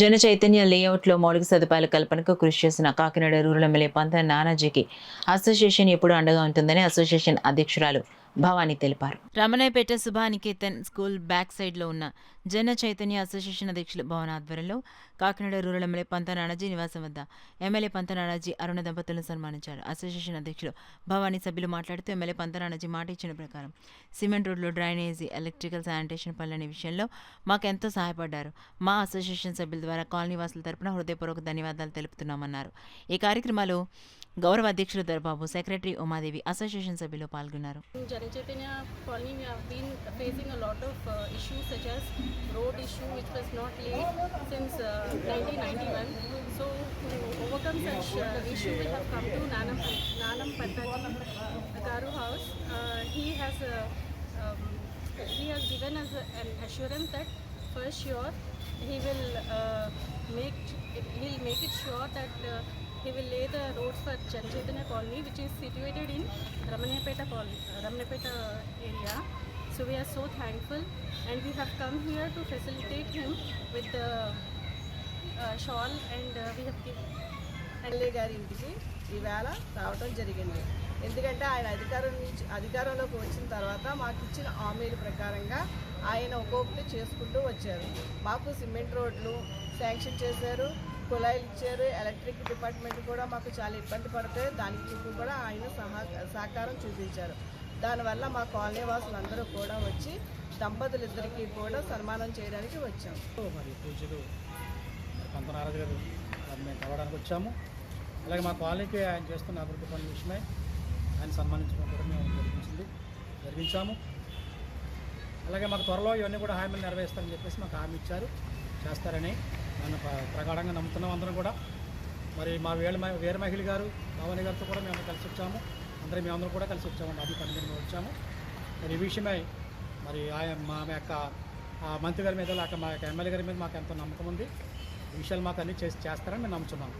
జన చైతన్య లేఅవుట్లో మౌలిక సదుపాయాల కల్పనకు కృషి చేసిన కాకినాడ రూరల్ ఎమ్మెల్యే పంత నానాజీకి అసోసియేషన్ ఎప్పుడూ అండగా ఉంటుందని అసోసియేషన్ అధ్యక్షురాలు భవానీ తెలిపారు. రమణయ్యపేట సుభానికేతన్ స్కూల్ బ్యాక్ సైడ్లో ఉన్న జన చైతన్య అసోసియేషన్ అధ్యక్షులు భవన్ ఆధ్వర్యంలో కాకినాడ రూరల్ ఎమ్మెల్యే పంత నానాజీ నివాసం వద్ద ఎమ్మెల్యే పంత నానాజీ అరుణ దంపతులను సన్మానించారు. అసోసియేషన్ అధ్యక్షులు భవానీ సభ్యులు మాట్లాడుతూ ఎమ్మెల్యే పంత నానాజీ మాట ఇచ్చిన ప్రకారం సిమెంట్ రోడ్లు, డ్రైనేజీ, ఎలక్ట్రికల్, శానిటేషన్ పనులనే విషయంలో మాకెంతో సహాయపడ్డారు. మా అసోసియేషన్ సభ్యుల ద్వారా కాలనీ వాసుల తరపున హృదయపూర్వక ధన్యవాదాలు తెలుపుతున్నామన్నారు. ఈ కార్యక్రమాలు గౌరవ అధ్యక్షులు దర్బాబు, సెక్రటరీ ఉమాదేవి, అసోసియేషన్ సభ్యులు పాల్గొన్నారు. Jana Chaitanya colony, we have been facing a lot of issues such as road issue which was not laid since 1991. So to overcome such issue, we have come to Nanam Pattaji Garu house. He has given us an assurance that for sure he will make it sure that he will lay the roads for Jana Chaitanya colony, which is situated in Ramanayapeta area. So we are so thankful, and we have come here to facilitate him with the shawl, and we have given. MLA గారి ఇంటికి ఈవేళ రావడం జరిగింది. ఎందుకంటే ఆయన అధికారంలోకి వచ్చిన తర్వాత మాకు ఇచ్చిన హామీల ప్రకారంగా ఆయన ఒక్కొక్కటి చేసుకుంటూ వచ్చారు. మాకు సిమెంట్ రోడ్లు శాంక్షన్ చేశారు, కుళాయిలు ఇచ్చారు. ఎలక్ట్రిక్ డిపార్ట్మెంట్ కూడా మాకు చాలా ఇబ్బంది పడితే దానికి కూడా ఆయన సహకారం చూపించారు. దానివల్ల మా కాలనీ వాసులందరూ కూడా వచ్చి దంపతులిద్దరికీ కూడా సన్మానం చేయడానికి వచ్చాము. మరి పూజలు పంత నారాజు గారు మేము కలవడానికి వచ్చాము. అలాగే మా కాలనీకి ఆయన చేస్తున్న అభివృద్ధి పనుల విషయమై ఆయన సన్మానించడం కూడా మేము జరిగించాము. అలాగే మాకు త్వరలో ఇవన్నీ కూడా హామీలు నెరవేరుస్తారని చెప్పేసి మాకు హామీ ఇచ్చారు, చేస్తారని మనం ప్రగాఢంగా నమ్ముతున్నాం అందరం కూడా. మరి మా వీర మహిళ గారు భవానీ గారితో కూడా మేము కలిసి వచ్చాము. మేమందరం కూడా కలిసి వచ్చామండి. అది పని మీద వచ్చాము. మరి ఈ విషయమై మరి మా యొక్క మంత్రి గారి మీద లేక మా యొక్క ఎమ్మెల్యే గారి మీద మాకు ఎంతో నమ్మకం ఉంది. ఈ విషయాలు మాకు అన్నీ చేస్తారని మేము నమ్ముతున్నాము.